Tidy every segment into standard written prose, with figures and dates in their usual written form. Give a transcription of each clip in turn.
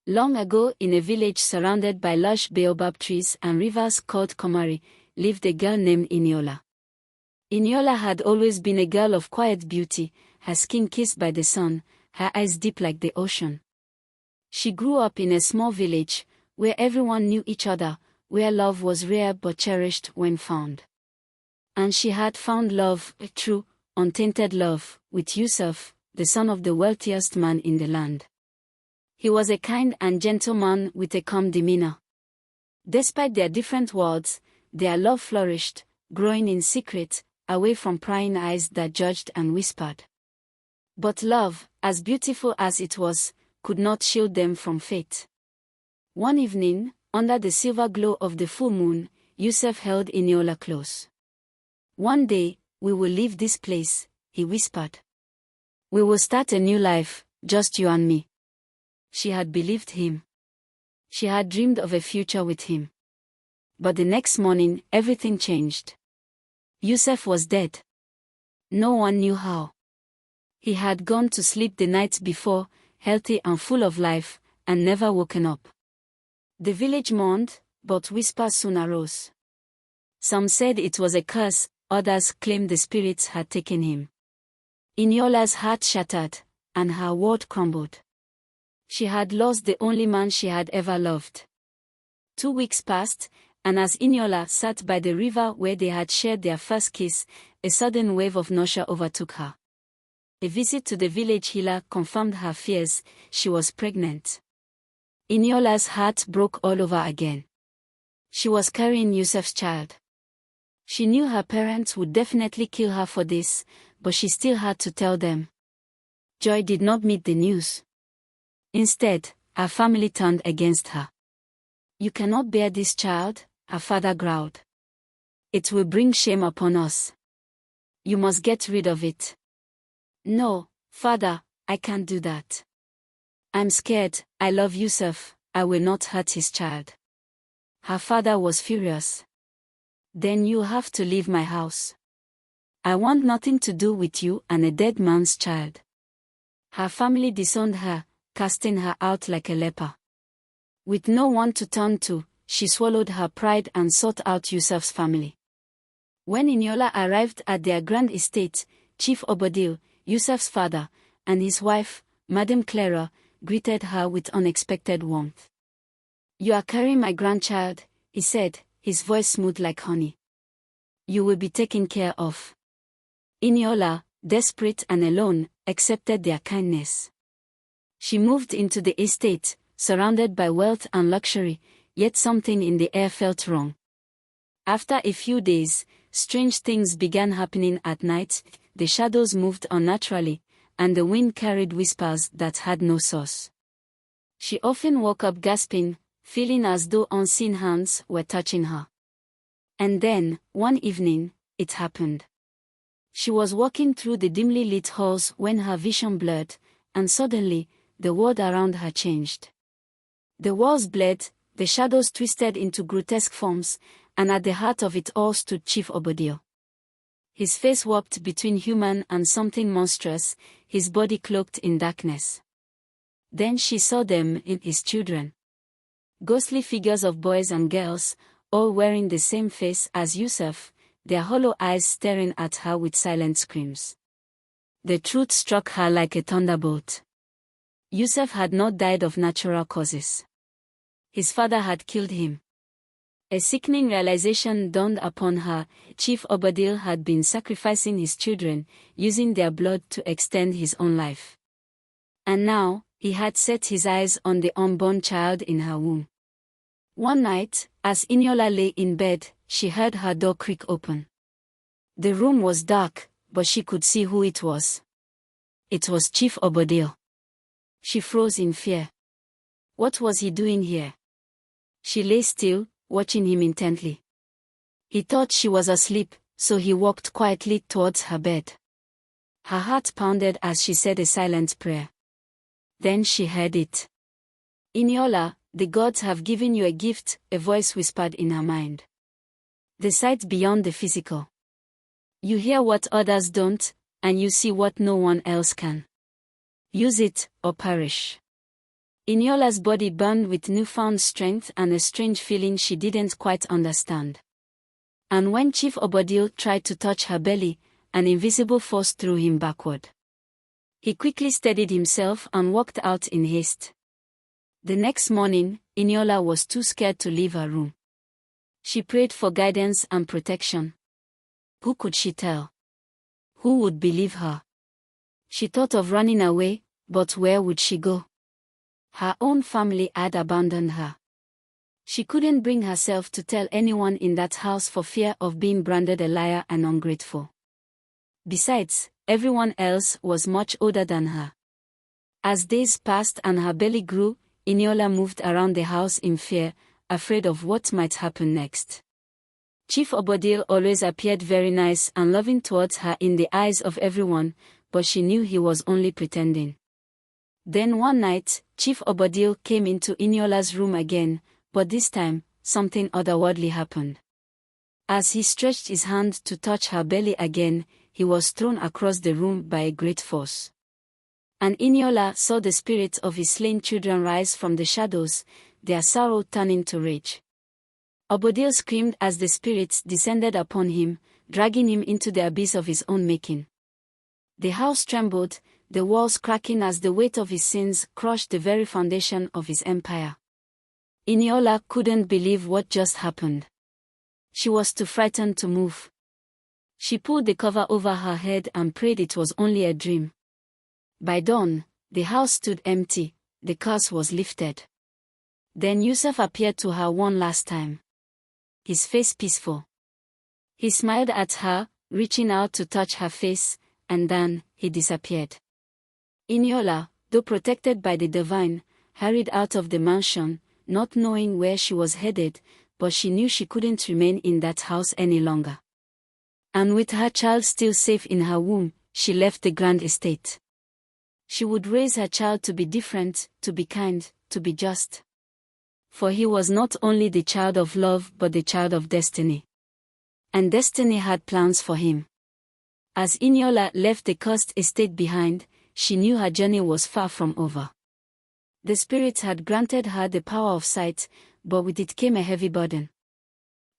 Long ago, in a village surrounded by lush baobab trees and rivers called Komari, lived a girl named Eniola. Eniola had always been a girl of quiet beauty, her skin kissed by the sun, her eyes deep like the ocean. She grew up in a small village, where everyone knew each other, where love was rare but cherished when found. And she had found love, a true, untainted love, with Yusuf, the son of the wealthiest man in the land. He was a kind and gentle man with a calm demeanor. Despite their different worlds, their love flourished, growing in secret, away from prying eyes that judged and whispered. But love, as beautiful as it was, could not shield them from fate. One evening, under the silver glow of the full moon, Yusuf held Eniola close. "One day, we will leave this place," he whispered. "We will start a new life, just you and me." She had believed him. She had dreamed of a future with him. But the next morning, everything changed. Yusuf was dead. No one knew how. He had gone to sleep the night before, healthy and full of life, and never woken up. The village mourned, but whispers soon arose. Some said it was a curse, others claimed the spirits had taken him. Eniola's heart shattered, and her world crumbled. She had lost the only man she had ever loved. 2 weeks passed, and as Eniola sat by the river where they had shared their first kiss, a sudden wave of nausea overtook her. A visit to the village healer confirmed her fears. She was pregnant. Eniola's heart broke all over again. She was carrying Yusuf's child. She knew her parents would definitely kill her for this, but she still had to tell them. Joy did not meet the news. Instead, her family turned against her. "You cannot bear this child," her father growled. "It will bring shame upon us. You must get rid of it." "No, father, I can't do that. I'm scared. I love Yusuf. I will not hurt his child." Her father was furious. "Then you have to leave my house. I want nothing to do with you and a dead man's child." Her family disowned her, casting her out like a leper. With no one to turn to, she swallowed her pride and sought out Yusuf's family. When Eniola arrived at their grand estate, Chief Obodil, Yusuf's father, and his wife, Madame Clara, greeted her with unexpected warmth. "You are carrying my grandchild," he said, his voice smooth like honey. "You will be taken care of." Eniola, desperate and alone, accepted their kindness. She moved into the estate, surrounded by wealth and luxury, yet something in the air felt wrong. After a few days, strange things began happening at night. The shadows moved unnaturally, and the wind carried whispers that had no source. She often woke up gasping, feeling as though unseen hands were touching her. And then, one evening, it happened. She was walking through the dimly lit halls when her vision blurred, and suddenly, the world around her changed. The walls bled, the shadows twisted into grotesque forms, and at the heart of it all stood Chief Obodil. His face warped between human and something monstrous, his body cloaked in darkness. Then she saw them, in his children. Ghostly figures of boys and girls, all wearing the same face as Yusuf, their hollow eyes staring at her with silent screams. The truth struck her like a thunderbolt. Yusuf had not died of natural causes. His father had killed him. A sickening realization dawned upon her. Chief Obodil had been sacrificing his children, using their blood to extend his own life. And now, he had set his eyes on the unborn child in her womb. One night, as Eniola lay in bed, she heard her door creak open. The room was dark, but she could see who it was. It was Chief Obodil. She froze in fear. What was he doing here? She lay still, watching him intently. He thought she was asleep, so he walked quietly towards her bed. Her heart pounded as she said a silent prayer. Then she heard it. "Eniola, the gods have given you a gift," a voice whispered in her mind. "The sight beyond the physical. You hear what others don't, and you see what no one else can. Use it, or perish." Eniola's body burned with newfound strength and a strange feeling she didn't quite understand. And when Chief Obodil tried to touch her belly, an invisible force threw him backward. He quickly steadied himself and walked out in haste. The next morning, Eniola was too scared to leave her room. She prayed for guidance and protection. Who could she tell? Who would believe her? She thought of running away, but where would she go? Her own family had abandoned her. She couldn't bring herself to tell anyone in that house for fear of being branded a liar and ungrateful. Besides, everyone else was much older than her. As days passed and her belly grew, Eniola moved around the house in fear, afraid of what might happen next. Chief Obodil always appeared very nice and loving towards her in the eyes of everyone, but she knew he was only pretending. Then one night, Chief Obodil came into Eniola's room again, but this time, something otherworldly happened. As he stretched his hand to touch her belly again, he was thrown across the room by a great force. And Eniola saw the spirits of his slain children rise from the shadows, their sorrow turning to rage. Obodil screamed as the spirits descended upon him, dragging him into the abyss of his own making. The house trembled, the walls cracking as the weight of his sins crushed the very foundation of his empire. Eniola couldn't believe what just happened. She was too frightened to move. She pulled the cover over her head and prayed it was only a dream. By dawn, the house stood empty, the curse was lifted. Then Yusuf appeared to her one last time. His face peaceful. He smiled at her, reaching out to touch her face, and then, he disappeared. Eniola, though protected by the divine, hurried out of the mansion, not knowing where she was headed, but she knew she couldn't remain in that house any longer. And with her child still safe in her womb, she left the grand estate. She would raise her child to be different, to be kind, to be just. For he was not only the child of love but the child of destiny. And destiny had plans for him. As Eniola left the cursed estate behind, she knew her journey was far from over. The spirits had granted her the power of sight, but with it came a heavy burden.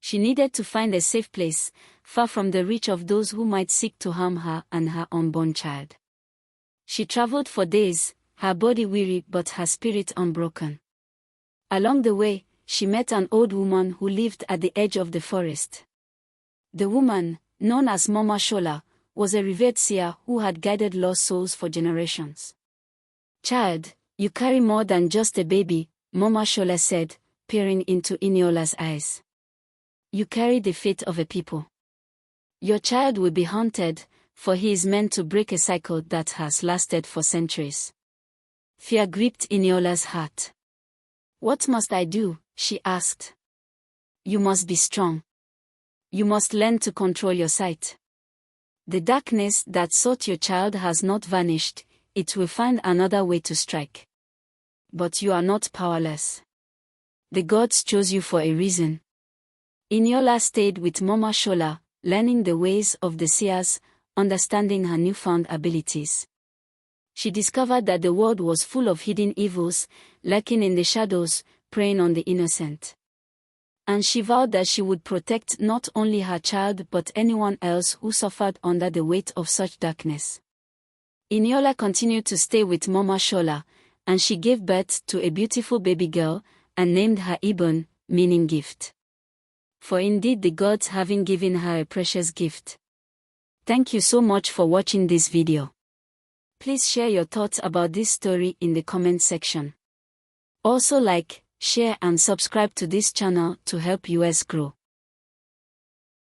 She needed to find a safe place, far from the reach of those who might seek to harm her and her unborn child. She traveled for days, her body weary but her spirit unbroken. Along the way, she met an old woman who lived at the edge of the forest. The woman, known as Mama Shola, was a revered seer who had guided lost souls for generations. "Child, you carry more than just a baby," Mama Shola said, peering into Eniola's eyes. "You carry the fate of a people. Your child will be haunted, for he is meant to break a cycle that has lasted for centuries." Fear gripped Eniola's heart. "What must I do?" she asked. "You must be strong. You must learn to control your sight. The darkness that sought your child has not vanished, it will find another way to strike. But you are not powerless. The gods chose you for a reason." Eniola stayed with Mama Shola, learning the ways of the seers, understanding her newfound abilities. She discovered that the world was full of hidden evils, lurking in the shadows, preying on the innocent. And she vowed that she would protect not only her child but anyone else who suffered under the weight of such darkness. Eniola continued to stay with Mama Shola, and she gave birth to a beautiful baby girl, and named her Ibon, meaning gift. For indeed the gods having given her a precious gift. Thank you so much for watching this video. Please share your thoughts about this story in the comment section. Also like, share and subscribe to this channel to help us grow.